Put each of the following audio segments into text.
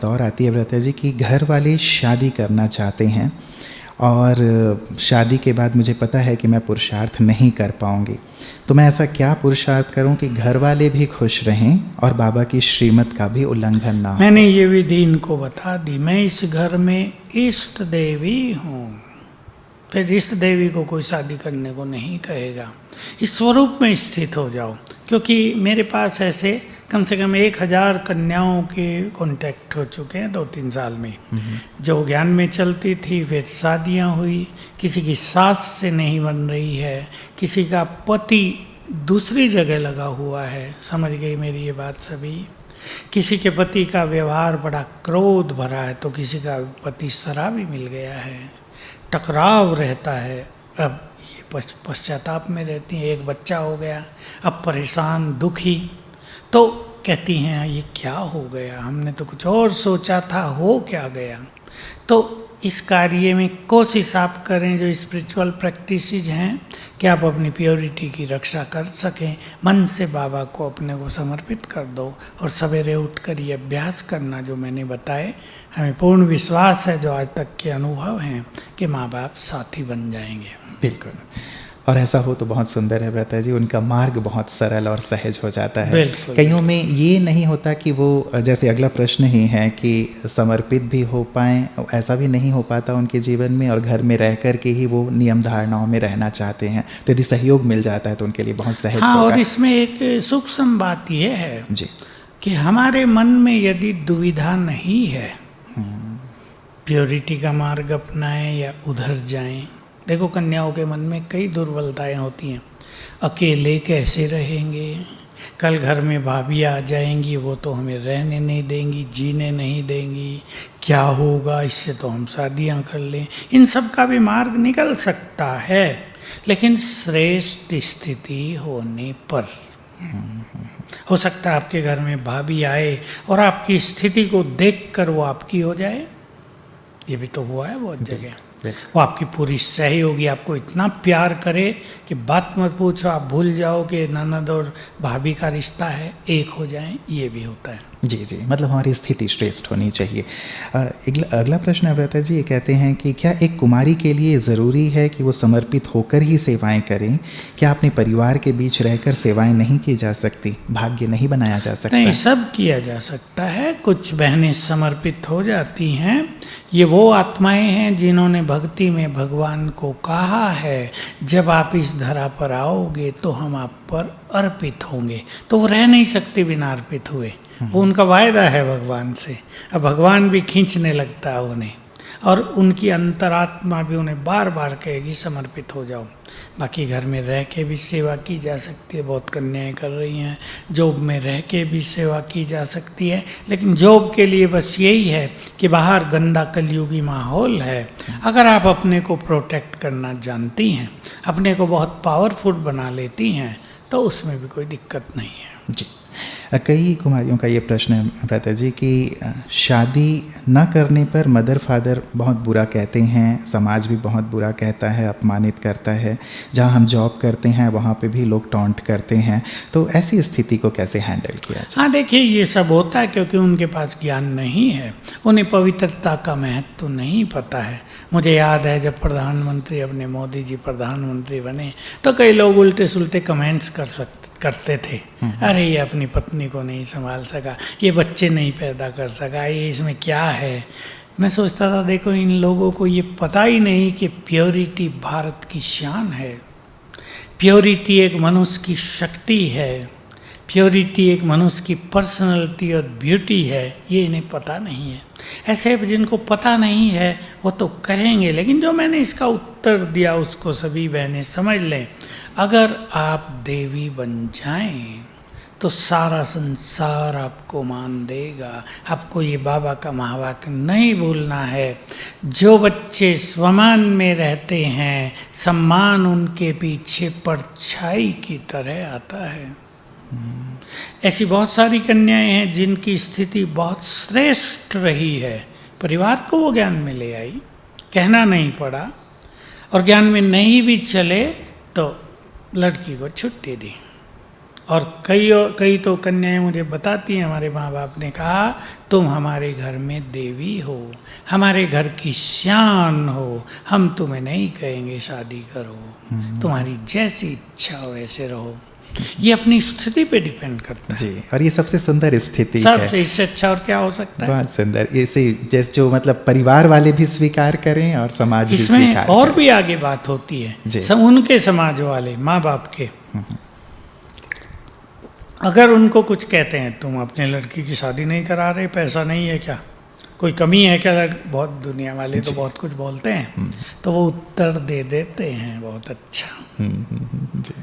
दौर आती है व्रता जी कि घर वाले शादी करना चाहते हैं और शादी के बाद मुझे पता है कि मैं पुरुषार्थ नहीं कर पाऊंगी, तो मैं ऐसा क्या पुरुषार्थ करूं कि घर वाले भी खुश रहें और बाबा की श्रीमत का भी उल्लंघन ना हो। मैंने ये विधि इनको बता दी। मैं इस घर में इष्ट देवी हूँ। फिर इष्ट देवी को कोई शादी करने को नहीं कहेगा। इस स्वरूप में स्थित हो जाओ, क्योंकि मेरे पास ऐसे कम से कम 1000 कन्याओं के कांटेक्ट हो चुके हैं 2-3 साल में, जो ज्ञान में चलती थी, फिर शादियां हुई, किसी की सास से नहीं बन रही है, किसी का पति दूसरी जगह लगा हुआ है, समझ गई मेरी ये बात सभी। किसी के पति का व्यवहार बड़ा क्रोध भरा है, तो किसी का पति शराबी मिल गया है, टकराव रहता है। अब ये पश्चाताप में रहती हैं, एक बच्चा हो गया, अब परेशान दुखी, तो कहती हैं ये क्या हो गया, हमने तो कुछ और सोचा था, हो क्या गया। तो इस कार्य में कोशिश आप करें, जो स्पिरिचुअल प्रैक्टिसेस हैं, कि आप अपनी प्योरिटी की रक्षा कर सकें। मन से बाबा को अपने को समर्पित कर दो और सवेरे उठकर ये अभ्यास करना जो मैंने बताए। हमें पूर्ण विश्वास है, जो आज तक के अनुभव हैं, कि माँ बाप साथी बन जाएंगे। बिल्कुल, और ऐसा हो तो बहुत सुंदर है व्रता जी, उनका मार्ग बहुत सरल और सहज हो जाता है। कईयों में ये नहीं होता कि वो, जैसे अगला प्रश्न ही है कि समर्पित भी हो पाएँ, ऐसा भी नहीं हो पाता उनके जीवन में, और घर में रह कर के ही वो नियम धारणाओं में रहना चाहते हैं, तो यदि सहयोग मिल जाता है तो उनके लिए बहुत सहज होगा। और इसमें एक सूक्ष्म बात ये है जी, कि हमारे मन में यदि दुविधा नहीं है, प्योरिटी का मार्ग अपनाएं या उधर जाएं। देखो, कन्याओं के मन में कई दुर्बलताएं होती हैं। अकेले कैसे रहेंगे, कल घर में भाभी आ जाएंगी, वो तो हमें रहने नहीं देंगी, जीने नहीं देंगी, क्या होगा, इससे तो हम शादियां कर लें। इन सब का भी मार्ग निकल सकता है, लेकिन श्रेष्ठ स्थिति होने पर। हो सकता है आपके घर में भाभी आए और आपकी स्थिति को देखकर वो आपकी हो जाए। ये भी तो हुआ है बहुत जगह। वो आपकी पूरी सहयोगी, आपको इतना प्यार करे कि बात मत पूछो, आप भूल जाओ कि ननद और भाभी का रिश्ता है, एक हो जाएं। ये भी होता है। जी जी, मतलब हमारी स्थिति श्रेष्ठ होनी चाहिए। अगला प्रश्न है व्रता जी, ये कहते हैं कि क्या एक कुमारी के लिए ज़रूरी है कि वो समर्पित होकर ही सेवाएं करें? क्या अपने परिवार के बीच रहकर सेवाएं नहीं की जा सकती? भाग्य नहीं बनाया जा सकता? नहीं, सब किया जा सकता है। कुछ बहनें समर्पित हो जाती हैं। ये वो आत्माएं हैं जिन्होंने भक्ति में भगवान को कहा है, जब आप इस धरा पर आओगे तो हम आप पर अर्पित होंगे। तो वो रह नहीं सकते बिना अर्पित हुए, वो उनका वायदा है भगवान से। अब भगवान भी खींचने लगता है उन्हें, और उनकी अंतरात्मा भी उन्हें बार बार कहेगी समर्पित हो जाओ। बाकी घर में रह के भी सेवा की जा सकती है, बहुत कन्याएं कर रही हैं। जॉब में रह के भी सेवा की जा सकती है, लेकिन जॉब के लिए बस यही है कि बाहर गंदा कलयुगी माहौल है। अगर आप अपने को प्रोटेक्ट करना जानती हैं, अपने को बहुत पावरफुल बना लेती हैं, तो उसमें भी कोई दिक्कत नहीं है। जी, कई कुमारियों का ये प्रश्न है व्रता जी कि शादी न करने पर मदर फादर बहुत बुरा कहते हैं, समाज भी बहुत बुरा कहता है, अपमानित करता है। जहाँ हम जॉब करते हैं वहाँ पे भी लोग टॉन्ट करते हैं, तो ऐसी स्थिति को कैसे हैंडल किया जाए? हाँ, देखिए, ये सब होता है क्योंकि उनके पास ज्ञान नहीं है, उन्हें पवित्रता का महत्व तो नहीं पता है। मुझे याद है जब प्रधानमंत्री, अपने मोदी जी प्रधानमंत्री बने, तो कई लोग उल्टे सुलटे कमेंट्स करते थे। अरे ये अपनी पत्नी को नहीं संभाल सका, ये बच्चे नहीं पैदा कर सका, ये इसमें क्या है। मैं सोचता था, देखो, इन लोगों को ये पता ही नहीं कि प्योरिटी भारत की शान है। प्योरिटी एक मनुष्य की शक्ति है, प्योरिटी एक मनुष्य की पर्सनैलिटी और ब्यूटी है। ये इन्हें पता नहीं है। ऐसे जिनको पता नहीं है वो तो कहेंगे, लेकिन जो मैंने इसका उत्तर दिया उसको सभी बहनें समझ लें। अगर आप देवी बन जाएं तो सारा संसार आपको मान देगा। आपको ये बाबा का महावाक्य नहीं भूलना है, जो बच्चे स्वमान में रहते हैं, सम्मान उनके पीछे परछाई की तरह आता है। ऐसी बहुत सारी कन्याएं हैं जिनकी स्थिति बहुत श्रेष्ठ रही है, परिवार को वो ज्ञान में ले आई, कहना नहीं पड़ा, और ज्ञान में नहीं भी चले तो लड़की को छुट्टी दी। और कई तो कन्याएं मुझे बताती हैं, हमारे माँ बाप ने कहा तुम हमारे घर में देवी हो, हमारे घर की शान हो, हम तुम्हें नहीं कहेंगे शादी करो, तुम्हारी जैसी इच्छा हो वैसे रहो। ये अपनी स्थिति पे डिपेंड करता है जी, और ये सबसे सुंदर स्थिति है। सबसे इससे अच्छा और क्या हो सकता है? बहुत सुंदर। इसे जैसे जो मतलब परिवार वाले भी स्वीकार करें और समाज भी स्वीकार इसमें और करें। भी आगे बात होती है, उनके समाज वाले माँ बाप के अगर उनको कुछ कहते हैं तुम अपने लड़की की शादी नहीं करा रहे, पैसा नहीं है क्या, कोई कमी है क्या, बहुत दुनिया वाले तो बहुत कुछ बोलते हैं, तो वो उत्तर दे देते हैं बहुत अच्छा, जी।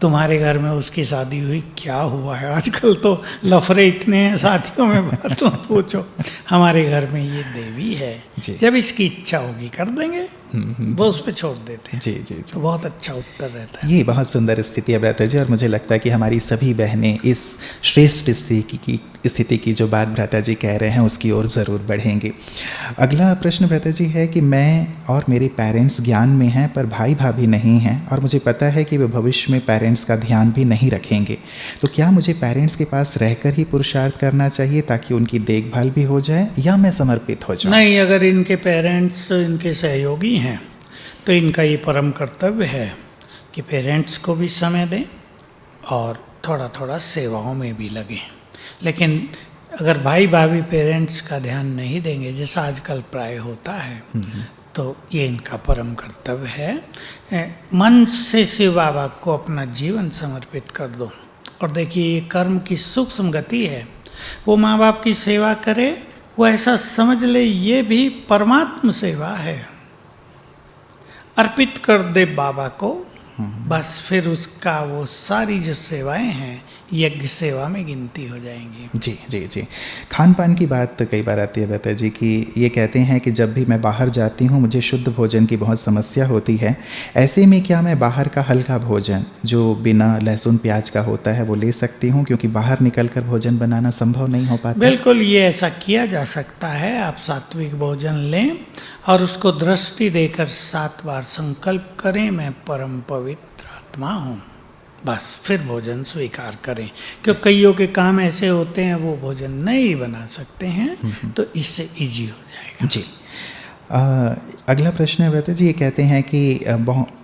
तुम्हारे घर में उसकी शादी हुई, क्या हुआ है, आजकल तो लफड़े इतने हैं शादियों में, बात मत पूछो, हमारे घर में ये देवी है, जब इसकी इच्छा होगी कर देंगे, वो उस पर छोड़ देते हैं। जी जी जी, तो बहुत अच्छा उत्तर रहता है। ये बहुत सुंदर स्थिति है भ्राता जी, और मुझे लगता है कि हमारी सभी बहनें इस श्रेष्ठ स्थिति की जो बात भ्राता जी कह रहे हैं उसकी ओर ज़रूर बढ़ेंगे। अगला प्रश्न भ्राता जी है कि मैं और मेरे पेरेंट्स ज्ञान में हैं पर भाई भाभी नहीं हैं, और मुझे पता है कि वे भविष्य में पेरेंट्स का ध्यान भी नहीं रखेंगे, तो क्या मुझे पेरेंट्स के पास रहकर ही पुरुषार्थ करना चाहिए ताकि उनकी देखभाल भी हो जाए, या मैं समर्पित हो जाऊँ? नहीं, अगर इनके पेरेंट्स इनके सहयोगी हैं तो इनका ये परम कर्तव्य है कि पेरेंट्स को भी समय दें और थोड़ा थोड़ा सेवाओं में भी लगें। लेकिन अगर भाई भाभी पेरेंट्स का ध्यान नहीं देंगे, जैसा आजकल प्राय होता है, तो ये इनका परम कर्तव्य है। मन से शिव बाबा को अपना जीवन समर्पित कर दो, और देखिए ये कर्म की सूक्ष्म गति है। वो माँ बाप की सेवा करे, वो ऐसा समझ ले ये भी परमात्म सेवा है, अर्पित कर दे बाबा को, बस फिर उसका वो सारी जो सेवाएं हैं यज्ञ सेवा में गिनती हो जाएंगी। जी जी जी। खान पान की बात कई बार आती है भ्राता जी कि ये कहते हैं कि जब भी मैं बाहर जाती हूँ मुझे शुद्ध भोजन की बहुत समस्या होती है, ऐसे में क्या मैं बाहर का हल्का भोजन जो बिना लहसुन प्याज का होता है वो ले सकती हूँ, क्योंकि बाहर निकलकर भोजन बनाना संभव नहीं हो पाता? बिल्कुल, ये ऐसा किया जा सकता है। आप सात्विक भोजन लें और उसको दृष्टि देकर 7 बार संकल्प करें, मैं परम पवित्र आत्मा हूँ, बस फिर भोजन स्वीकार करें। क्योंकि कईयों के काम ऐसे होते हैं वो भोजन नहीं बना सकते हैं, तो इससे इजी हो जाएगा। जी। अगला प्रश्न है भ्राता जी, ये कहते हैं कि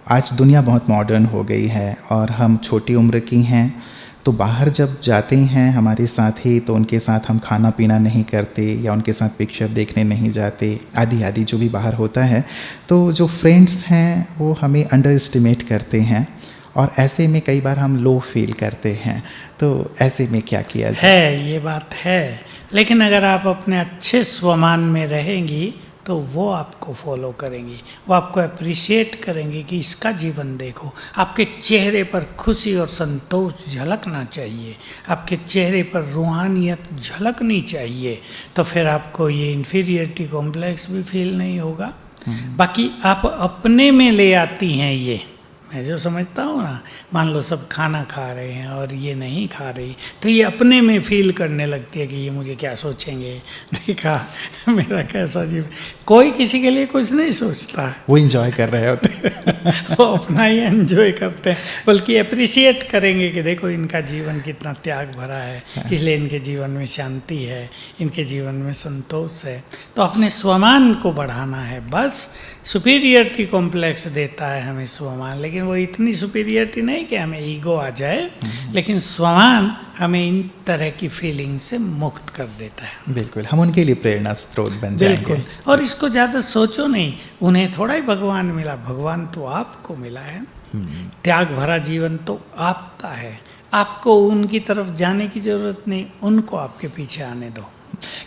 आज दुनिया बहुत मॉडर्न हो गई है और हम छोटी उम्र की हैं, तो बाहर जब जाते हैं हमारे साथी तो उनके साथ हम खाना पीना नहीं करते या उनके साथ पिक्चर देखने नहीं जाते, आदि आदि जो भी बाहर होता है, तो जो फ्रेंड्स हैं वो हमें अंडर एस्टिमेट करते हैं और ऐसे में कई बार हम लो फील करते हैं, तो ऐसे में क्या किया जाए? है, ये बात है, लेकिन अगर आप अपने अच्छे स्वमान में रहेंगी तो वो आपको फॉलो करेंगी, वो आपको अप्रिशिएट करेंगी कि इसका जीवन देखो। आपके चेहरे पर खुशी और संतोष झलकना चाहिए, आपके चेहरे पर रूहानियत झलकनी चाहिए, तो फिर आपको ये इन्फीरियरिटी कॉम्प्लेक्स भी फील नहीं होगा। बाकी आप अपने में ले आती हैं ये, मैं जो समझता हूँ ना, मान लो सब खाना खा रहे हैं और ये नहीं खा रही, तो ये अपने में फील करने लगती है कि ये मुझे क्या सोचेंगे, देखा मेरा कैसा जीवन। कोई किसी के लिए कुछ नहीं सोचता है, वो एंजॉय कर रहे होते हैं वो अपना ही एंजॉय करते हैं, बल्कि अप्रिशिएट करेंगे कि देखो इनका जीवन कितना त्याग भरा है, इसलिए इनके जीवन में शांति है, इनके जीवन में संतोष है। तो अपने स्वमान को बढ़ाना है, बस सुपीरियरिटी कॉम्प्लेक्स देता है हमें स्वमान, लेकिन वो इतनी सुपीरियरिटी नहीं कि हमें ईगो आ जाए, लेकिन स्वमान हमें इन तरह की फीलिंग से मुक्त कर देता है। बिल्कुल, हम उनके लिए प्रेरणा स्रोत बन जाएंगे। बिल्कुल, और इसको ज़्यादा सोचो नहीं, उन्हें थोड़ा ही भगवान मिला, भगवान तो आपको मिला है। त्याग भरा जीवन तो आपका है, आपको उनकी तरफ जाने की ज़रूरत नहीं, उनको आपके पीछे आने दो।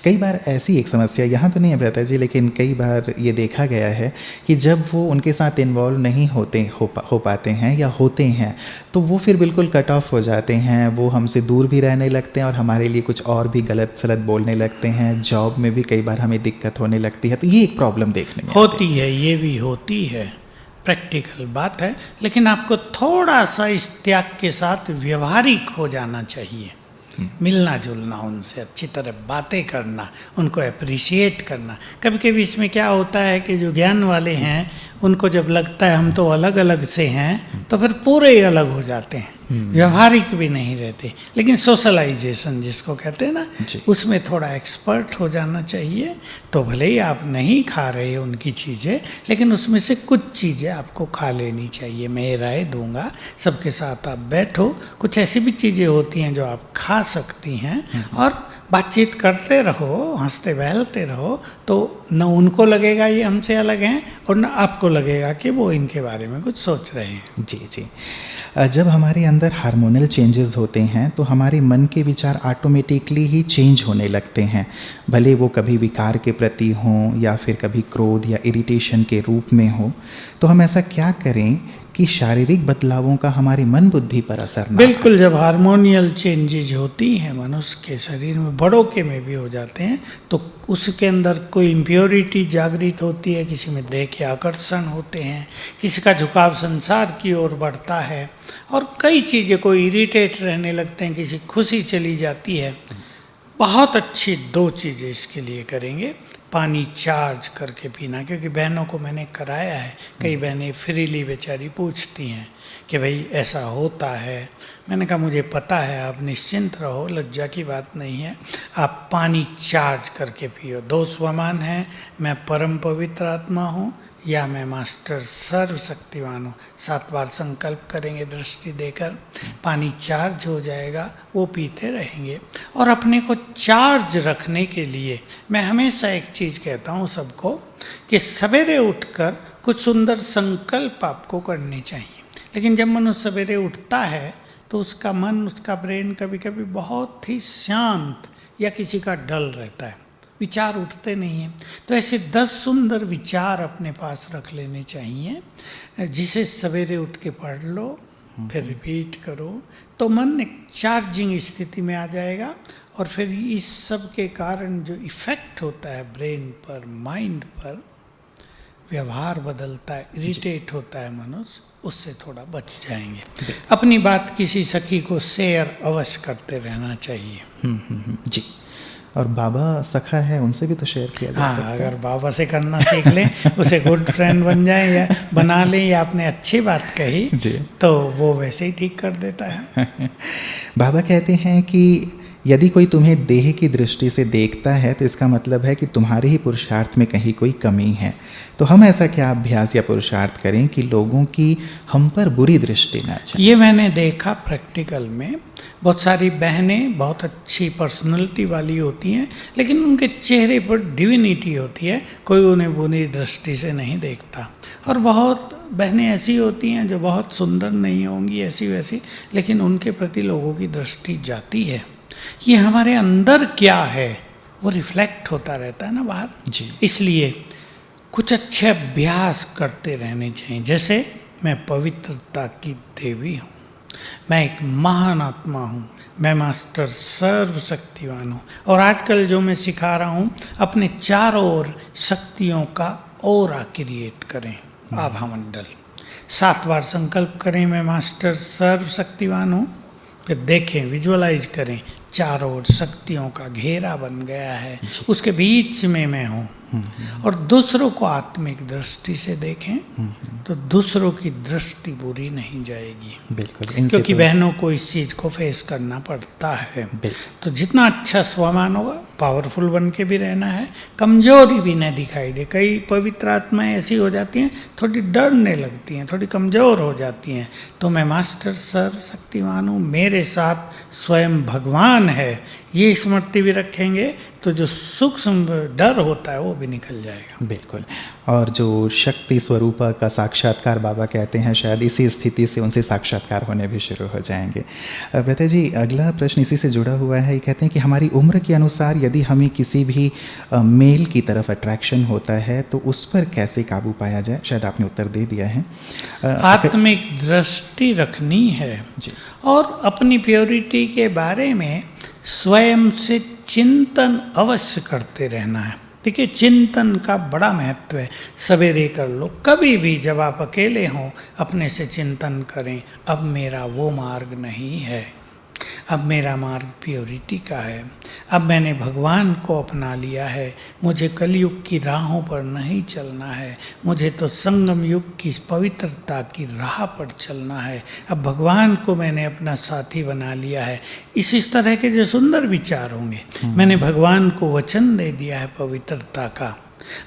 कई बार ऐसी एक समस्या यहाँ तो नहीं है भ्राता जी, लेकिन कई बार ये देखा गया है कि जब वो उनके साथ इन्वॉल्व नहीं हो पाते हैं या होते हैं, तो वो फिर बिल्कुल कट ऑफ हो जाते हैं, वो हमसे दूर भी रहने लगते हैं और हमारे लिए कुछ और भी गलत सलत बोलने लगते हैं। जॉब में भी कई बार हमें दिक्कत होने लगती है, तो ये एक प्रॉब्लम देखने में होती है, ये भी होती है, प्रैक्टिकल बात है। लेकिन आपको थोड़ा सा इस त्याग के साथ व्यवहारिक हो जाना चाहिए, मिलना जुलना, उनसे अच्छी तरह बातें करना, उनको अप्रिशिएट करना। कभी कभी इसमें क्या होता है कि जो ज्ञान वाले हैं उनको जब लगता है हम तो अलग अलग से हैं, तो फिर पूरे ही अलग हो जाते हैं। व्यवहारिक भी नहीं रहते, लेकिन सोशलाइजेशन जिसको कहते हैं ना, उसमें थोड़ा एक्सपर्ट हो जाना चाहिए। तो भले ही आप नहीं खा रहे हो उनकी चीज़ें, लेकिन उसमें से कुछ चीज़ें आपको खा लेनी चाहिए। मैं ये राय दूंगा, सबके साथ आप बैठो, कुछ ऐसी भी चीज़ें होती हैं जो आप खा सकती हैं, और बातचीत करते रहो, हंसते बहलते रहो, तो न उनको लगेगा ये हमसे अलग हैं, और न आपको लगेगा कि वो इनके बारे में कुछ सोच रहे हैं। जी जी। जब हमारे अंदर हार्मोनल चेंजेस होते हैं तो हमारे मन के विचार ऑटोमेटिकली ही चेंज होने लगते हैं, भले वो कभी विकार के प्रति हों या फिर कभी क्रोध या इरिटेशन के रूप में हो। तो हम ऐसा क्या करें कि शारीरिक बदलावों का हमारी मन बुद्धि पर असर ना? बिल्कुल, जब हार्मोनियल चेंजेज होती हैं मनुष्य के शरीर में, बड़ों के में भी हो जाते हैं, तो उसके अंदर कोई इम्प्योरिटी जागृत होती है, किसी में देह के आकर्षण होते हैं, किसी का झुकाव संसार की ओर बढ़ता है, और कई चीज़ें, कोई इरिटेट रहने लगते हैं, किसी खुशी चली जाती है। बहुत अच्छी 2 चीज़ें इसके लिए करेंगे। पानी चार्ज करके पीना, क्योंकि बहनों को मैंने कराया है, कई बहनें फ्रीली बेचारी पूछती हैं कि भाई ऐसा होता है। मैंने कहा मुझे पता है, आप निश्चिंत रहो, लज्जा की बात नहीं है, आप पानी चार्ज करके पियो। 2 स्वमान हैं, मैं परम पवित्र आत्मा हूँ या मैं मास्टर सर्वशक्तिमान हूँ। 7 बार संकल्प करेंगे दृष्टि देकर, पानी चार्ज हो जाएगा, वो पीते रहेंगे। और अपने को चार्ज रखने के लिए मैं हमेशा एक चीज़ कहता हूँ सबको, कि सवेरे उठकर कुछ सुंदर संकल्प आपको करने चाहिए। लेकिन जब मनुष्य सवेरे उठता है तो उसका मन, उसका ब्रेन कभी कभी बहुत ही शांत या किसी का डल रहता है, विचार उठते नहीं हैं। तो ऐसे 10 सुंदर विचार अपने पास रख लेने चाहिए, जिसे सवेरे उठ के पढ़ लो, फिर रिपीट करो, तो मन एक चार्जिंग स्थिति में आ जाएगा। और फिर इस सब के कारण जो इफ़ेक्ट होता है ब्रेन पर, माइंड पर, व्यवहार बदलता है, इरिटेट होता है मनुष्य, उससे थोड़ा बच जाएंगे। अपनी बात किसी सखी को शेयर अवश्य करते रहना चाहिए। जी। और बाबा सखा है, उनसे भी तो शेयर किया जा सकता है। अगर बाबा से करना सीख लें, उसे गुड फ्रेंड बन जाए या बना लें, या आपने अच्छी बात कही जी, तो वो वैसे ही ठीक कर देता है। बाबा कहते हैं कि यदि कोई तुम्हें देह की दृष्टि से देखता है तो इसका मतलब है कि तुम्हारे ही पुरुषार्थ में कहीं कोई कमी है। तो हम ऐसा क्या अभ्यास या पुरुषार्थ करें कि लोगों की हम पर बुरी दृष्टि ना जाए? ये मैंने देखा प्रैक्टिकल में, बहुत सारी बहनें बहुत अच्छी पर्सनैलिटी वाली होती हैं, लेकिन उनके चेहरे पर डिविनिटी होती है, कोई उन्हें बुरी दृष्टि से नहीं देखता। और बहुत बहनें ऐसी होती हैं जो बहुत सुंदर नहीं होंगी, ऐसी वैसी, लेकिन उनके प्रति लोगों की दृष्टि जाती है। ये हमारे अंदर क्या है वो रिफ्लेक्ट होता रहता है ना बाहर जी। इसलिए कुछ अच्छे अभ्यास करते रहने चाहिए। जैसे मैं पवित्रता की देवी हूँ, मैं एक महान आत्मा हूँ, मैं मास्टर सर्वशक्तिवान हूँ। और आजकल जो मैं सिखा रहा हूँ, अपने चारों ओर शक्तियों का ऑरा क्रिएट करें, आभा मंडल। 7 बार संकल्प करें मैं मास्टर सर्वशक्तिवान हूँ, फिर देखें, विजुअलाइज करें, चारों ओर शक्तियों का घेरा बन गया है, उसके बीच में मैं हूँ। और दूसरों को आत्मिक दृष्टि से देखें तो दूसरों की दृष्टि बुरी नहीं जाएगी। बिल्कुल, क्योंकि बहनों को इस चीज़ को फेस करना पड़ता है। तो जितना अच्छा स्वमान होगा, पावरफुल बन के भी रहना है, कमजोरी भी न दिखाई दे। कई पवित्र आत्माएं ऐसी हो जाती हैं, थोड़ी डरने लगती हैं, थोड़ी कमज़ोर हो जाती हैं। तो मैं मास्टर सर्वशक्तिमान हूँ, मेरे साथ स्वयं भगवान है, ये स्मृति भी रखेंगे तो जो सूक्ष्म डर होता है वो भी निकल जाएगा। बिल्कुल। और जो शक्ति स्वरूपा का साक्षात्कार बाबा कहते हैं, शायद इसी स्थिति से उनसे साक्षात्कार होने भी शुरू हो जाएंगे। ब्रता जी, अगला प्रश्न इसी से जुड़ा हुआ है। ये कहते हैं कि हमारी उम्र के अनुसार यदि हमें किसी भी मेल की तरफ अट्रैक्शन होता है तो उस पर कैसे काबू पाया जाए? शायद आपने उत्तर दे दिया है। आत्मिक दृष्टि रखनी है जी। और अपनी प्योरिटी के बारे में स्वयं से चिंतन अवश्य करते रहना है। देखिए, चिंतन का बड़ा महत्व है। सवेरे कर लो, कभी भी जब आप अकेले हों अपने से चिंतन करें, अब मेरा वो मार्ग नहीं है, अब मेरा मार्ग प्योरिटी का है। अब मैंने भगवान को अपना लिया है। मुझे कलयुग की राहों पर नहीं चलना है, मुझे तो संगम युग की पवित्रता की राह पर चलना है। अब भगवान को मैंने अपना साथी बना लिया है। इस तरह के जो सुंदर विचार होंगे, मैंने भगवान को वचन दे दिया है पवित्रता का।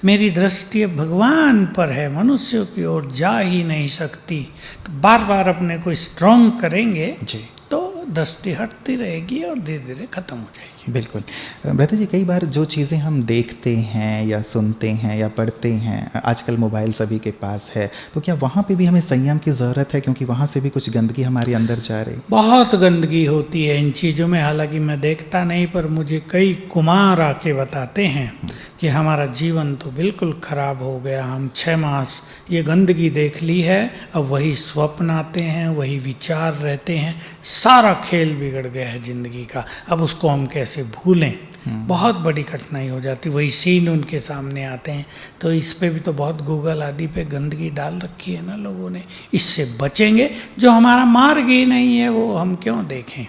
मेरी दृष्टि अब भगवान पर है, मनुष्यों की ओर जा ही नहीं सकती। तो बार बार अपने को स्ट्रॉन्ग करेंगे जी, तो दृष्टि हटती रहेगी और धीरे धीरे खत्म हो जाएगी। बिल्कुल ब्रता जी, कई बार जो चीज़ें हम देखते हैं या सुनते हैं या पढ़ते हैं, आजकल मोबाइल सभी के पास है, तो क्या वहाँ पे भी हमें संयम की ज़रूरत है, क्योंकि वहाँ से भी कुछ गंदगी हमारे अंदर जा रही है? बहुत गंदगी होती है इन चीज़ों में। हालांकि मैं देखता नहीं, पर मुझे कई कुमार आके बताते हैं कि हमारा जीवन तो बिल्कुल ख़राब हो गया, हम 6 मास ये गंदगी देख ली है, अब वही स्वप्न आते हैं, वही विचार रहते हैं, सारा खेल बिगड़ गया है ज़िंदगी का, अब उसको हम कैसे भूलें। बहुत बड़ी कठिनाई हो जाती, वही सीन उनके सामने आते हैं। तो इस पे भी तो बहुत गूगल आदि पे गंदगी डाल रखी है ना लोगों ने। इससे बचेंगे, जो हमारा मार्ग ही नहीं है वो हम क्यों देखें।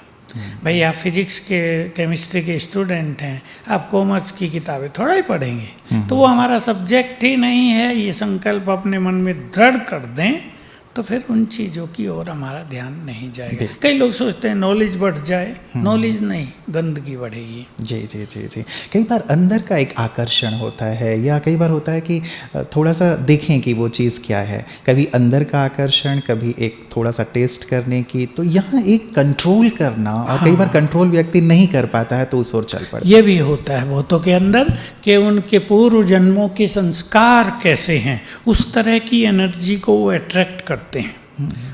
भाई आप फिजिक्स के केमिस्ट्री के स्टूडेंट हैं, आप कॉमर्स की किताबें थोड़ा ही पढ़ेंगे, तो वो हमारा सब्जेक्ट ही नहीं है, ये संकल्प अपने मन में दृढ़ कर दें, तो फिर उन चीज़ों की ओर हमारा ध्यान नहीं जाएगा। कई लोग सोचते हैं नॉलेज बढ़ जाए, नॉलेज नहीं, गंदगी बढ़ेगी। जी जी जी जी। कई बार अंदर का एक आकर्षण होता है, या कई बार होता है कि थोड़ा सा देखें कि वो चीज़ क्या है, कभी अंदर का आकर्षण, कभी एक थोड़ा सा टेस्ट करने की, तो यहाँ एक कंट्रोल करना, और कई बार कंट्रोल व्यक्ति नहीं कर पाता है तो उस ओर चल पड़ता है। ये भी होता है बहुतों के अंदर कि उनके पूर्व जन्मों के संस्कार कैसे हैं, उस तरह की एनर्जी को वो अट्रैक्ट करते हैं।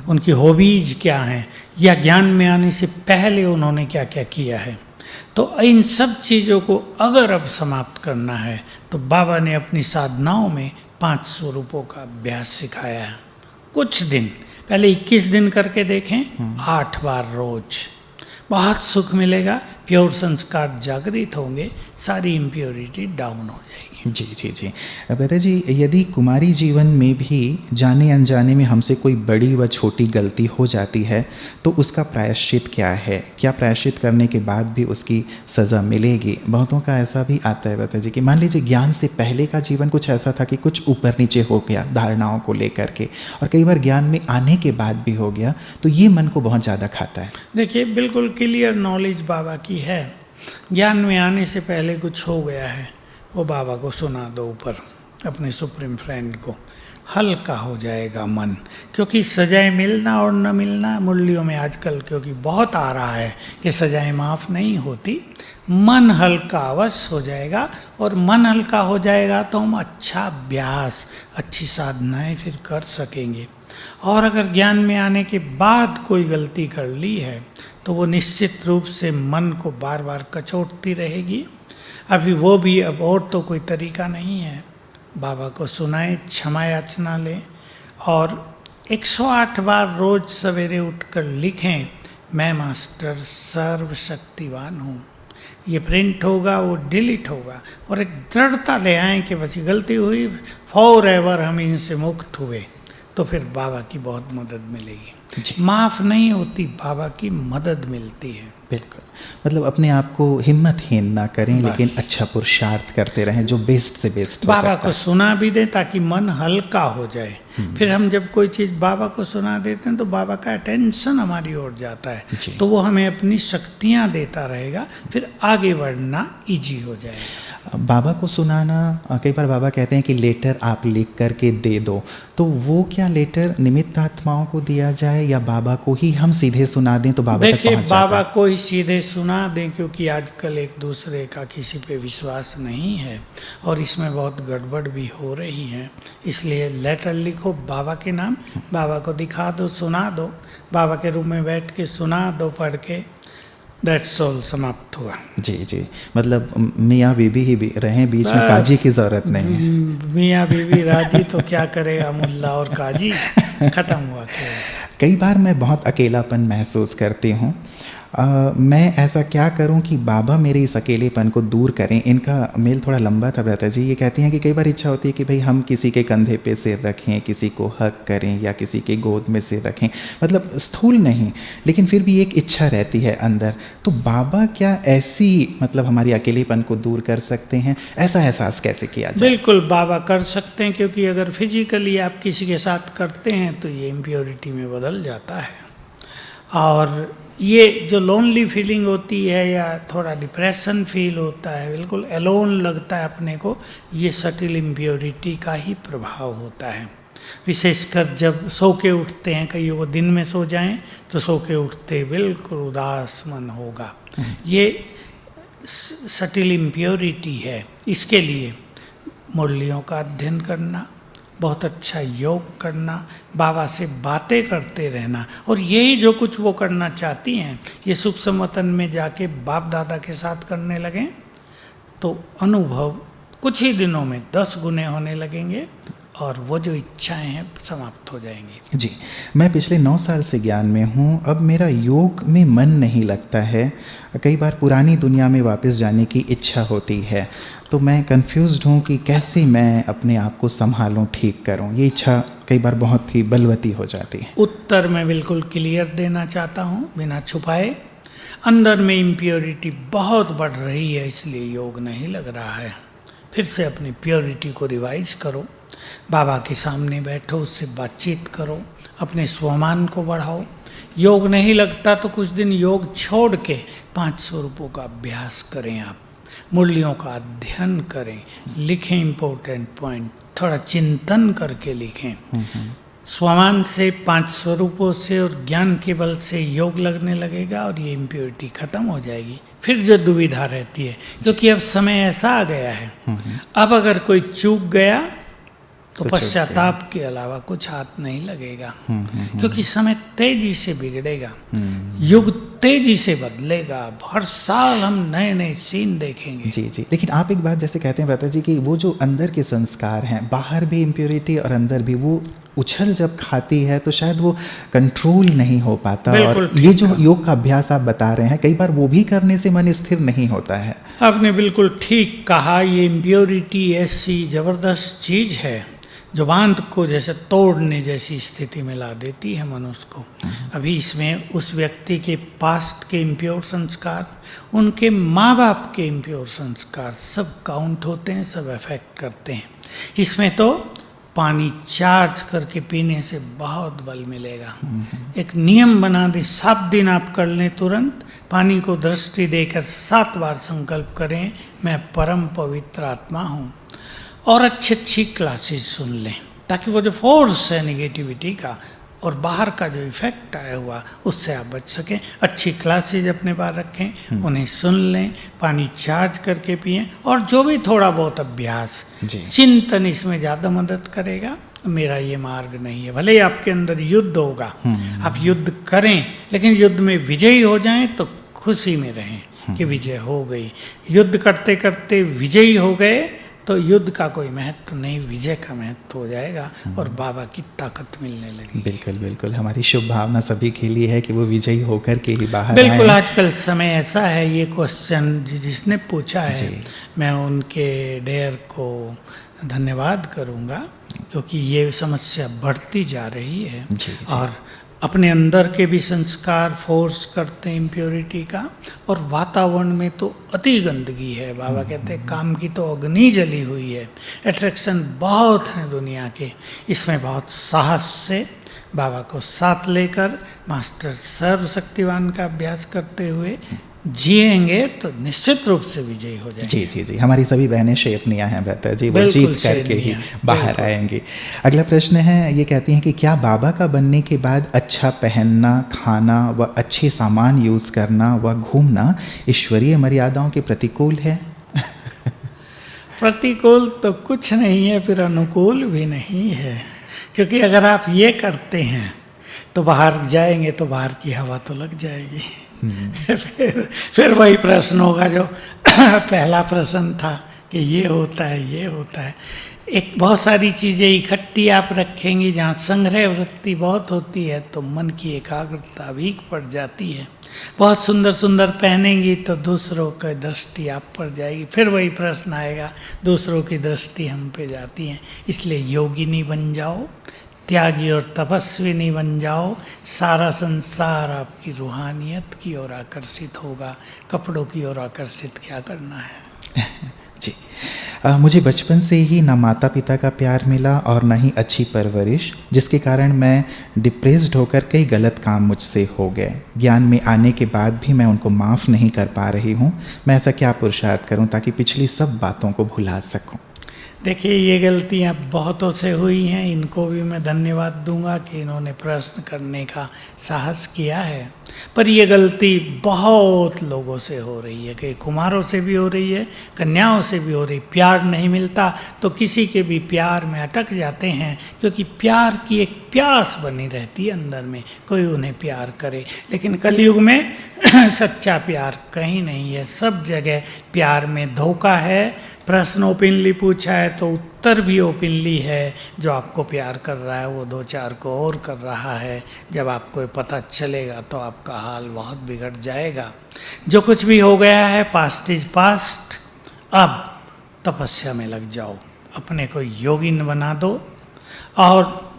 उनकी हॉबीज क्या हैं, या ज्ञान में आने से पहले उन्होंने क्या क्या किया है। तो इन सब चीज़ों को अगर अब समाप्त करना है, तो बाबा ने अपनी साधनाओं में 5 स्वरूपों का अभ्यास सिखाया है। कुछ दिन पहले 21 दिन करके देखें, 8 बार रोज, बहुत सुख मिलेगा, प्योर संस्कार जागृत होंगे, सारी इम्प्योरिटी डाउन हो जाएगी। जी जी जी। ब्रता जी, यदि कुमारी जीवन में भी जाने अनजाने में हमसे कोई बड़ी व छोटी गलती हो जाती है, तो उसका प्रायश्चित क्या है? क्या प्रायश्चित करने के बाद भी उसकी सज़ा मिलेगी? बहुतों का ऐसा भी आता है ब्रता जी कि मान लीजिए ज्ञान से पहले का जीवन कुछ ऐसा था कि कुछ ऊपर नीचे हो गया धारणाओं को लेकर के, और कई बार ज्ञान में आने के बाद भी हो गया, तो ये मन को बहुत ज़्यादा खाता है। देखिए, बिल्कुल क्लियर नॉलेज बाबा की है। ज्ञान में आने से पहले कुछ हो गया है, वो बाबा को सुना दो ऊपर, अपने सुप्रीम फ्रेंड को, हल्का हो जाएगा मन। क्योंकि सजाएं मिलना और न मिलना मुरलियों में आजकल क्योंकि बहुत आ रहा है कि सजाएं माफ़ नहीं होती, मन हल्का अवश्य हो जाएगा। और मन हल्का हो जाएगा तो हम अच्छा अभ्यास, अच्छी साधनाएं फिर कर सकेंगे। और अगर ज्ञान में आने के बाद कोई गलती कर ली है, तो वो निश्चित रूप से मन को बार बार कचोटती रहेगी। अभी वो भी, अब और तो कोई तरीका नहीं है। बाबा को सुनाएं, क्षमा याचना लें, और 108 बार रोज सवेरे उठकर लिखें, मैं मास्टर सर्वशक्तिवान हूँ। ये प्रिंट होगा, वो डिलीट होगा, और एक दृढ़ता ले आएँ कि बस गलती हुई, फॉरएवर हम इनसे मुक्त हुए, तो फिर बाबा की बहुत मदद मिलेगी। माफ़ नहीं होती, बाबा की मदद मिलती है। बिल्कुल, मतलब अपने आप को हिम्मतहीन ना करें, लेकिन अच्छा पुरुषार्थ करते रहें, जो बेस्ट से बेस्ट बाबा को सुना भी दें ताकि मन हल्का हो जाए। फिर हम जब कोई चीज़ बाबा को सुना देते हैं तो बाबा का अटेंशन हमारी ओर जाता है, तो वो हमें अपनी शक्तियाँ देता रहेगा, फिर आगे बढ़ना ईजी हो जाएगा। बाबा को सुनाना, कई बार बाबा कहते हैं कि लेटर आप लिख करके दे दो, तो वो क्या लेटर निमित्त आत्माओं को दिया जाए, या बाबा को ही हम सीधे सुना दें तो बाबा तक पहुंच जाता है? देखिए, बाबा को ही सीधे सुना दें, क्योंकि आजकल एक दूसरे का किसी पे विश्वास नहीं है और इसमें बहुत गड़बड़ भी हो रही है। इसलिए लेटर लिखो बाबा के नाम, बाबा को दिखा दो, सुना दो, बाबा के रूम में बैठ के सुना दो, पढ़ के, दैट्स ऑल, समाप्त हुआ। जी जी, मतलब मियाँ बीबी ही भी रहें, बीच में काजी की ज़रूरत नहीं है। मियाँ बीबी राजी तो क्या करेगा मुल्ला और काजी, ख़त्म हुआ। कई बार मैं बहुत अकेलापन महसूस करती हूँ, मैं ऐसा क्या करूं कि बाबा मेरे इस अकेलेपन को दूर करें। इनका मेल थोड़ा लंबा था भ्राता जी। ये कहती हैं कि कई बार इच्छा होती है कि भाई हम किसी के कंधे पे सिर रखें, किसी को हक करें या किसी के गोद में सिर रखें, मतलब स्थूल नहीं, लेकिन फिर भी एक इच्छा रहती है अंदर। तो बाबा क्या ऐसी मतलब हमारी अकेलेपन को दूर कर सकते हैं? ऐसा एहसास कैसे किया जाए? बिल्कुल बाबा कर सकते हैं, क्योंकि अगर फिजिकली आप किसी के साथ करते हैं तो ये इम्प्योरिटी में बदल जाता है। और ये जो लोनली फीलिंग होती है या थोड़ा डिप्रेशन फील होता है, बिल्कुल एलोन लगता है अपने को, ये सटिल इम्प्योरिटी का ही प्रभाव होता है। विशेषकर जब सो के उठते हैं, कईयों को दिन में सो जाएं तो सो के उठते बिल्कुल उदास मन होगा, ये सटिल इम्प्योरिटी है। इसके लिए मुरलियों का अध्ययन करना, बहुत अच्छा योग करना, बाबा से बातें करते रहना, और यही जो कुछ वो करना चाहती हैं ये सूक्ष्म वतन में जाके बाप दादा के साथ करने लगें तो अनुभव कुछ ही दिनों में 10 गुने होने लगेंगे और वो जो इच्छाएं हैं समाप्त हो जाएंगी। जी, मैं पिछले 9 साल से ज्ञान में हूँ। अब मेरा योग में मन नहीं लगता है। कई बार पुरानी दुनिया में वापस जाने की इच्छा होती है, तो मैं कंफ्यूज्ड हूँ कि कैसे मैं अपने आप को संभालूँ, ठीक करूँ। ये इच्छा कई बार बहुत ही बलवती हो जाती है। उत्तर मैं बिल्कुल क्लियर देना चाहता हूँ बिना छुपाए। अंदर में इम्प्योरिटी बहुत बढ़ रही है, इसलिए योग नहीं लग रहा है। फिर से अपनी प्योरिटी को रिवाइज करो, बाबा के सामने बैठो, उससे बातचीत करो, अपने स्वमान को बढ़ाओ। योग नहीं लगता तो कुछ दिन योग छोड़ के 5 स्वरूपों का अभ्यास करें, आप मुरलियों का अध्ययन करें, लिखें इम्पोर्टेंट पॉइंट, थोड़ा चिंतन करके लिखें। स्वमान से 5 स्वरूपों से और ज्ञान के बल से योग लगने लगेगा और ये इम्प्योरिटी खत्म हो जाएगी। फिर जो दुविधा रहती है, क्योंकि अब समय ऐसा आ गया है, अब अगर कोई चूक गया तो पश्चाताप के अलावा कुछ हाथ नहीं लगेगा, क्योंकि समय तेजी से बिगड़ेगा, युग तेजी से बदलेगा। हर साल हम नए नए सीन देखेंगे। जी जी, लेकिन आप एक बात जैसे कहते हैं भ्राता जी कि वो जो अंदर के संस्कार हैं, बाहर भी इम्प्योरिटी और अंदर भी, वो उछल जब खाती है तो शायद वो कंट्रोल नहीं हो पाता। और ये जो योग का अभ्यास आप बता रहे हैं, कई बार वो भी करने से मन स्थिर नहीं होता है। आपने बिल्कुल ठीक कहा। ये इम्प्योरिटी ऐसी जबरदस्त चीज है जो बांध को जैसे तोड़ने जैसी स्थिति में ला देती है मनुष्य को। अभी इसमें उस व्यक्ति के पास्ट के इम्प्योर संस्कार, उनके माँ बाप के इम्प्योर संस्कार सब काउंट होते हैं, सब अफेक्ट करते हैं। इसमें तो पानी चार्ज करके पीने से बहुत बल मिलेगा। एक नियम बना दे, 7 दिन आप कर लें, तुरंत पानी को दृष्टि देकर 7 बार संकल्प करें, मैं परम पवित्र आत्मा हूँ, और अच्छी क्लासेस सुन लें, ताकि वो जो फोर्स है निगेटिविटी का और बाहर का जो इफेक्ट आया हुआ, उससे आप बच सकें। अच्छी क्लासेज अपने पास रखें, उन्हें सुन लें, पानी चार्ज करके पिएं, और जो भी थोड़ा बहुत अभ्यास, चिंतन इसमें ज़्यादा मदद करेगा। मेरा ये मार्ग नहीं है, भले ही आपके अंदर युद्ध होगा, आप युद्ध करें, लेकिन युद्ध में विजयी हो जाएं तो खुशी में रहें कि विजय हो गई। युद्ध करते करते विजयी हो गए तो युद्ध का कोई महत्व नहीं, विजय का महत्व हो जाएगा और बाबा की ताकत मिलने लगी। बिल्कुल बिल्कुल, हमारी शुभ भावना सभी के लिए है कि वो विजयी होकर के ही बाहर बिल्कुल आए। आजकल समय ऐसा है, ये क्वेश्चन जिसने पूछा है, मैं उनके डेयर को धन्यवाद करूँगा, क्योंकि ये समस्या बढ़ती जा रही है। और अपने अंदर के भी संस्कार फोर्स करते हैं इम्प्योरिटी का, और वातावरण में तो अति गंदगी है। बाबा कहते हैं काम की तो अग्नि जली हुई है, अट्रैक्शन बहुत हैं दुनिया के। इसमें बहुत साहस से बाबा को साथ लेकर मास्टर सर्वशक्तिवान का अभ्यास करते हुए जिएंगे तो निश्चित रूप से विजयी हो जाएंगे। जी जी जी, हमारी सभी बहनें शेरनियाँ हैं भ्राता जी, वो जीत करके ही बाहर आएंगी। अगला प्रश्न है, ये कहती हैं कि क्या बाबा का बनने के बाद अच्छा पहनना, खाना व अच्छे सामान यूज़ करना व घूमना ईश्वरीय मर्यादाओं के प्रतिकूल है? प्रतिकूल तो कुछ नहीं है, फिर अनुकूल भी नहीं है, क्योंकि अगर आप ये करते हैं तो बाहर जाएंगे तो बाहर की हवा तो लग जाएगी। फिर वही प्रश्न होगा जो पहला प्रश्न था कि ये होता है, ये होता है। एक बहुत सारी चीज़ें इकट्ठी आप रखेंगी, जहाँ संग्रह वृत्ति बहुत होती है तो मन की एकाग्रता वीक पड़ जाती है। बहुत सुंदर सुंदर पहनेंगी तो दूसरों की दृष्टि आप पर जाएगी, फिर वही प्रश्न आएगा, दूसरों की दृष्टि हम पे जाती है। इसलिए योगिनी बन जाओ, त्यागी और तपस्विनी बन जाओ, सारा संसार आपकी रूहानियत की ओर आकर्षित होगा। कपड़ों की ओर आकर्षित क्या करना है। जी, मुझे बचपन से ही ना माता पिता का प्यार मिला और ना ही अच्छी परवरिश, जिसके कारण मैं डिप्रेस्ड होकर कई गलत काम मुझसे हो गए। ज्ञान में आने के बाद भी मैं उनको माफ़ नहीं कर पा रही हूँ। मैं ऐसा क्या पुरुषार्थ करूँ ताकि पिछली सब बातों को भुला सकूँ? देखिए, ये गलतियाँ बहुतों से हुई हैं। इनको भी मैं धन्यवाद दूंगा कि इन्होंने प्रश्न करने का साहस किया है। पर ये गलती बहुत लोगों से हो रही है, कि कुमारों से भी हो रही है, कन्याओं से भी हो रही। प्यार नहीं मिलता तो किसी के भी प्यार में अटक जाते हैं, क्योंकि प्यार की एक प्यास बनी रहती है अंदर में, कोई उन्हें प्यार करे। लेकिन कलयुग में सच्चा प्यार कहीं नहीं है, सब जगह प्यार में धोखा है। प्रश्न ओपनली पूछा है तो उत्तर भी ओपनली है। जो आपको प्यार कर रहा है वो दो चार को और कर रहा है। जब आपको पता चलेगा तो आपका हाल बहुत बिगड़ जाएगा। जो कुछ भी हो गया है, पास्ट इज पास्ट। अब तपस्या में लग जाओ, अपने को योगिन बना दो और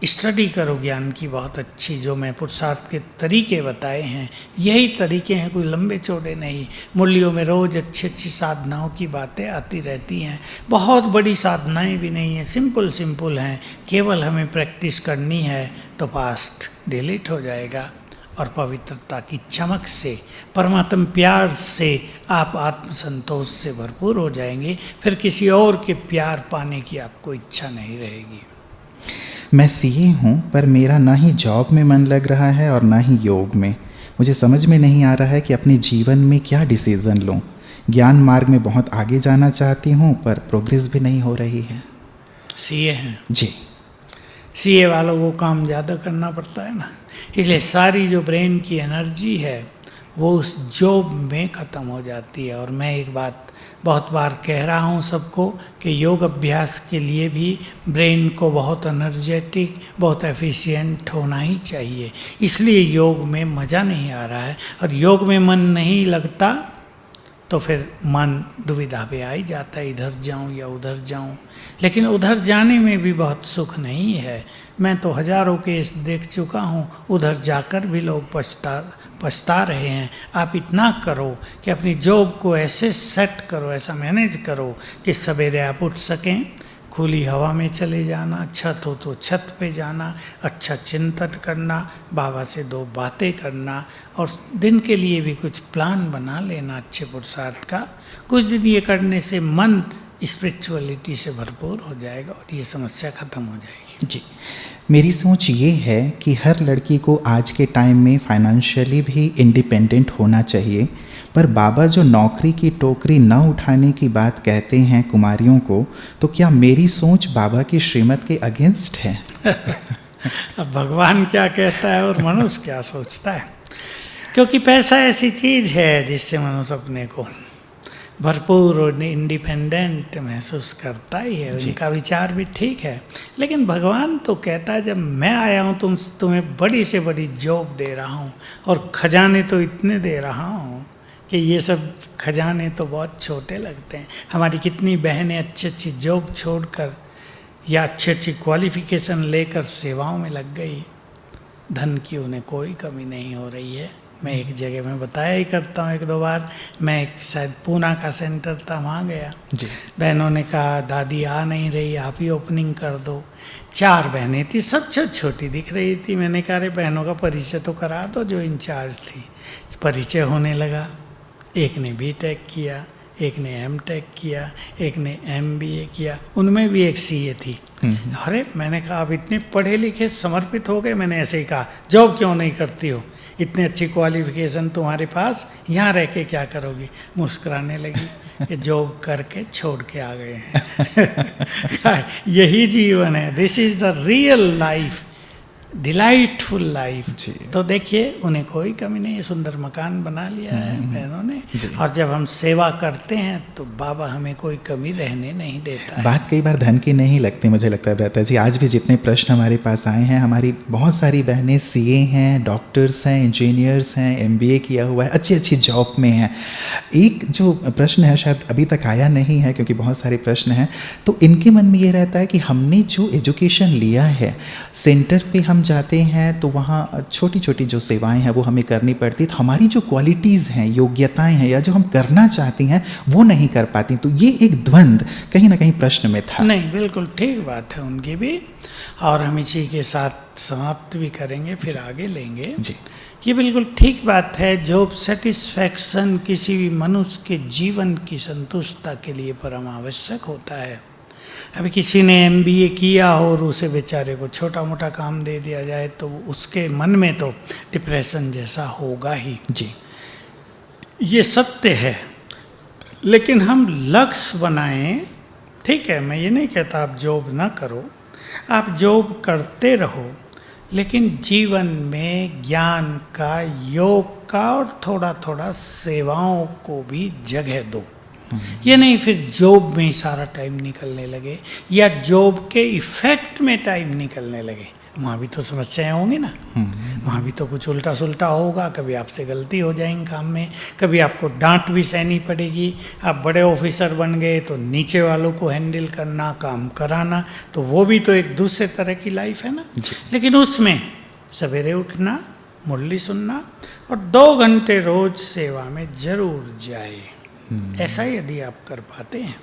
स्टडी करो ज्ञान की बहुत अच्छी। जो मैं पुरुषार्थ के तरीके बताए हैं, यही तरीके हैं, कोई लंबे चौड़े नहीं। मुरलियों में रोज़ अच्छी अच्छी साधनाओं की बातें आती रहती हैं। बहुत बड़ी साधनाएं भी नहीं हैं, सिंपल सिंपल हैं। केवल हमें प्रैक्टिस करनी है तो पास्ट डिलीट हो जाएगा और पवित्रता की चमक से, परमात्म प्यार से आप आत्मसंतोष से भरपूर हो जाएंगे। फिर किसी और के प्यार पाने की आपको इच्छा नहीं रहेगी। मैं सीए हूँ, पर मेरा ना ही जॉब में मन लग रहा है और ना ही योग में। मुझे समझ में नहीं आ रहा है कि अपने जीवन में क्या डिसीज़न लूँ। ज्ञान मार्ग में बहुत आगे जाना चाहती हूँ, पर प्रोग्रेस भी नहीं हो रही है। सीए हैं जी। सीए वालों को काम ज़्यादा करना पड़ता है ना, इसलिए सारी जो ब्रेन की एनर्जी है वो उस जॉब में ख़त्म हो जाती है। और मैं एक बात बहुत बार कह रहा हूँ सबको कि योग अभ्यास के लिए भी ब्रेन को बहुत एनर्जेटिक, बहुत एफिशिएंट होना ही चाहिए। इसलिए योग में मज़ा नहीं आ रहा है, और योग में मन नहीं लगता तो फिर मन दुविधा पे आ ही जाता है, इधर जाऊं या उधर जाऊं। लेकिन उधर जाने में भी बहुत सुख नहीं है। मैं तो हजारों केस देख चुका हूँ, उधर जाकर भी लोग पछता रहे हैं। आप इतना करो कि अपनी जॉब को ऐसे सेट करो, ऐसा मैनेज करो कि सवेरे आप उठ सकें, खुली हवा में चले जाना, छत हो तो छत पे जाना, अच्छा चिंतन करना, बाबा से दो बातें करना, और दिन के लिए भी कुछ प्लान बना लेना अच्छे पुरुषार्थ का। कुछ दिन ये करने से मन स्पिरिचुअलिटी से भरपूर हो जाएगा और ये समस्या ख़त्म हो जाएगी। जी, मेरी सोच ये है कि हर लड़की को आज के टाइम में फाइनेंशियली भी इंडिपेंडेंट होना चाहिए, पर बाबा जो नौकरी की टोकरी न उठाने की बात कहते हैं कुमारियों को, तो क्या मेरी सोच बाबा की श्रीमत के अगेंस्ट है? अब भगवान क्या कहता है और मनुष्य क्या सोचता है, क्योंकि पैसा ऐसी चीज़ है जिससे मनुष्य अपने को भरपूर और इंडिपेंडेंट महसूस करता ही है। उनका विचार भी ठीक है, लेकिन भगवान तो कहता है जब मैं आया हूँ तुम्हें बड़ी से बड़ी जॉब दे रहा हूँ और खजाने तो इतने दे रहा हूँ कि ये सब खजाने तो बहुत छोटे लगते हैं। हमारी कितनी बहनें अच्छी अच्छी जॉब छोड़कर या अच्छी अच्छी क्वालिफिकेशन लेकर सेवाओं में लग गई, धन की उन्हें कोई कमी नहीं हो रही है। मैं एक जगह में बताया ही करता हूँ, एक दो बार मैं शायद पूना का सेंटर था, वहाँ गया जी। बहनों ने कहा दादी आ नहीं रही, आप ही ओपनिंग कर दो। 4 बहनें थी, सब छोटी दिख रही थी। मैंने कहा अरे बहनों का परिचय तो करा दो जो इंचार्ज थी। परिचय होने लगा, एक ने बीटेक किया, एक ने एमटेक किया, एक ने एमबीए किया, उनमें भी एक सीए थी। अरे मैंने कहा आप इतने पढ़े लिखे समर्पित हो गए। मैंने ऐसे ही कहा जॉब क्यों नहीं करती हो, इतनी अच्छी क्वालिफिकेशन तुम्हारे पास, यहाँ रह के क्या करोगी। मुस्कुराने लगी कि जॉब करके छोड़ के आ गए हैं। यही जीवन है, this is the real life. Delightful life. तो देखिए उन्हें कोई कमी नहीं है, सुंदर मकान बना लिया है बहनों ने, और जब हम सेवा करते हैं तो बाबा हमें कोई कमी रहने नहीं देता है। बात कई बार धन की नहीं लगती, मुझे लगता है भ्राता जी। आज भी जितने प्रश्न हमारे पास आए हैं, हमारी बहुत सारी बहनें सीए हैं, डॉक्टर्स हैं, इंजीनियर्स हैं, एमबीए किया हुआ है, अच्छी अच्छी जॉब में हैं। एक जो प्रश्न है शायद अभी तक आया नहीं है क्योंकि बहुत सारे प्रश्न हैं, तो इनके मन में ये रहता है कि हमने जो एजुकेशन लिया है, सेंटर पे हम जाते हैं तो वहाँ छोटी छोटी जो सेवाएं हैं वो हमें करनी पड़ती, तो हमारी जो क्वालिटीज़ हैं, योग्यताएं हैं, या जो हम करना चाहती हैं वो नहीं कर पाती। तो ये एक द्वंद्व कहीं ना कहीं प्रश्न में था। नहीं, बिल्कुल ठीक बात है उनकी भी, और हम इसी के साथ समाप्त भी करेंगे, फिर आगे लेंगे जी। ये बिल्कुल ठीक बात है। जॉब सेटिस्फैक्शन किसी भी मनुष्य के जीवन की संतुष्टता के लिए परम आवश्यक होता है। अभी किसी ने एमबीए किया और उसे बेचारे को छोटा मोटा काम दे दिया जाए तो उसके मन में तो डिप्रेशन जैसा होगा ही। जी, ये सत्य है, लेकिन हम लक्ष्य बनाएं। ठीक है, मैं ये नहीं कहता आप जॉब ना करो, आप जॉब करते रहो, लेकिन जीवन में ज्ञान का, योग का और थोड़ा थोड़ा सेवाओं को भी जगह दो। ये नहीं फिर जॉब में ही सारा टाइम निकलने लगे या जॉब के इफेक्ट में टाइम निकलने लगे। वहाँ भी तो समस्याएं होंगी ना, वहाँ भी तो कुछ उल्टा सुल्टा होगा। कभी आपसे गलती हो जाएगी काम में, कभी आपको डांट भी सहनी पड़ेगी। आप बड़े ऑफिसर बन गए तो नीचे वालों को हैंडल करना, काम कराना, तो वो भी तो एक दूसरे तरह की लाइफ है ना। लेकिन उसमें सवेरे उठना, मुरली सुनना और 2 घंटे रोज सेवा में जरूर जाए। ऐसा यदि आप कर पाते हैं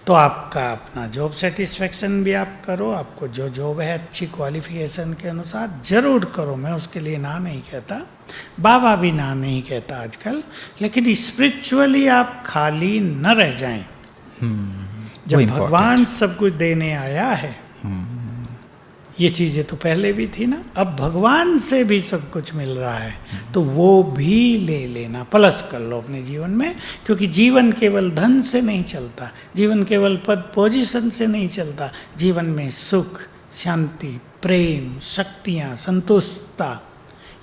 तो आपका अपना जॉब सेटिस्फेक्शन भी आप करो। आपको जो जॉब है अच्छी क्वालिफिकेशन के अनुसार जरूर करो, मैं उसके लिए ना नहीं कहता, बाबा भी ना नहीं कहता आजकल। लेकिन स्पिरिचुअली आप खाली न रह जाएं। जब भगवान सब कुछ देने आया है, ये चीज़ें तो पहले भी थी ना, अब भगवान से भी सब कुछ मिल रहा है तो वो भी ले लेना, प्लस कर लो अपने जीवन में। क्योंकि जीवन केवल धन से नहीं चलता, जीवन केवल पद पोजीशन से नहीं चलता। जीवन में सुख, शांति, प्रेम, शक्तियाँ, संतुष्टता,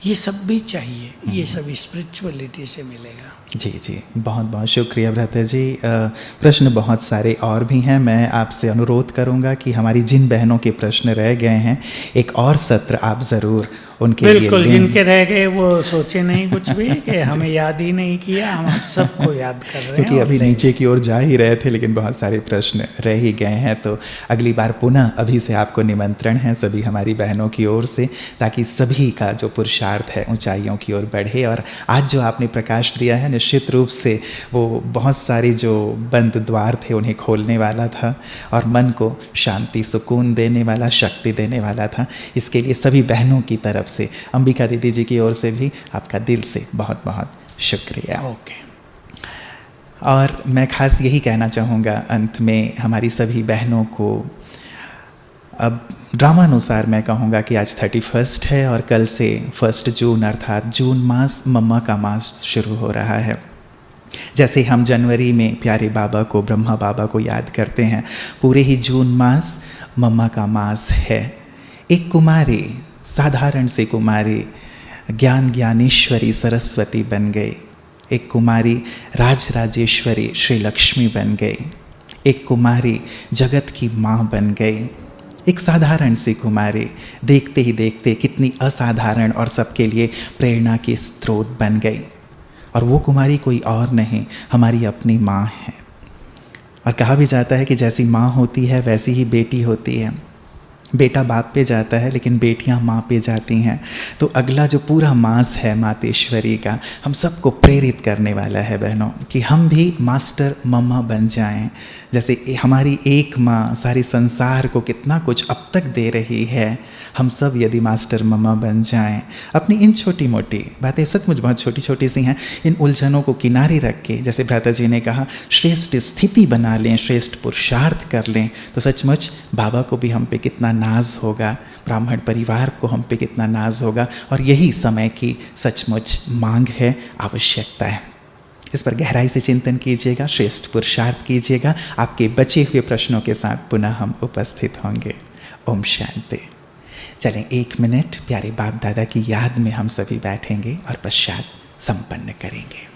ये सब भी चाहिए। ये सब स्पिरिचुअलिटी से मिलेगा। जी जी, बहुत बहुत शुक्रिया भ्राता जी। प्रश्न बहुत सारे और भी हैं। मैं आपसे अनुरोध करूंगा कि हमारी जिन बहनों के प्रश्न रह गए हैं, एक और सत्र आप ज़रूर उनके लिए बिल्कुल, जिनके रह गए वो सोचे नहीं कुछ भी कि हमें याद ही नहीं किया, हम सबको याद कर रहे हैं। क्योंकि अभी नीचे की ओर जा ही रहे थे लेकिन बहुत सारे प्रश्न रह ही गए हैं, तो अगली बार पुनः अभी से आपको निमंत्रण है सभी हमारी बहनों की ओर से, ताकि सभी का जो पुरुषार्थ है ऊंचाइयों की ओर बढ़े। और आज जो आपने प्रकाश दिया है, निश्चित रूप से वो बहुत सारे जो बंद द्वार थे उन्हें खोलने वाला था और मन को शांति, सुकून देने वाला, शक्ति देने वाला था। इसके लिए सभी बहनों की तरफ से, अंबिका दीदी जी की ओर से भी आपका दिल से बहुत बहुत शुक्रिया। ओके। और मैं खास यही कहना चाहूँगा अंत में हमारी सभी बहनों को, अब ड्रामानुसार मैं कहूँगा कि आज 31 है और कल से 1 जून अर्थात जून मास, मम्मा का मास शुरू हो रहा है। जैसे हम जनवरी में प्यारे बाबा को, ब्रह्मा बाबा को याद करते हैं, पूरे ही जून मास मम्मा का मास है। एक कुमारी, साधारण सी कुमारी, ज्ञान ज्ञानेश्वरी सरस्वती बन गई। एक कुमारी राजराजेश्वरी श्री लक्ष्मी बन गई। एक कुमारी जगत की माँ बन गई। एक साधारण सी कुमारी देखते ही देखते कितनी असाधारण और सबके लिए प्रेरणा की स्रोत बन गई। और वो कुमारी कोई और नहीं, हमारी अपनी माँ है। और कहा भी जाता है कि जैसी माँ होती है वैसी ही बेटी होती है। बेटा बाप पे जाता है लेकिन बेटियां माँ पे जाती हैं। तो अगला जो पूरा मास है मातेश्वरी का, हम सबको प्रेरित करने वाला है बहनों, कि हम भी मास्टर मम्मा बन जाएं। जैसे हमारी एक माँ सारे संसार को कितना कुछ अब तक दे रही है, हम सब यदि मास्टर मम्मा बन जाएं, अपनी इन छोटी मोटी बातें, सचमुच बहुत छोटी छोटी सी हैं, इन उलझनों को किनारे रख के, जैसे भ्राता जी ने कहा, श्रेष्ठ स्थिति बना लें, श्रेष्ठ पुरुषार्थ कर लें, तो सचमुच बाबा को भी हम पे कितना नाज होगा, ब्राह्मण परिवार को हम पे कितना नाज होगा। और यही समय की सचमुच मांग है, आवश्यकता है। इस पर गहराई से चिंतन कीजिएगा, श्रेष्ठ पुरुषार्थ कीजिएगा। आपके बचे हुए प्रश्नों के साथ पुनः हम उपस्थित होंगे। ओम शांति। चलें 1 मिनट प्यारे बाप दादा की याद में हम सभी बैठेंगे और पश्चात संपन्न करेंगे।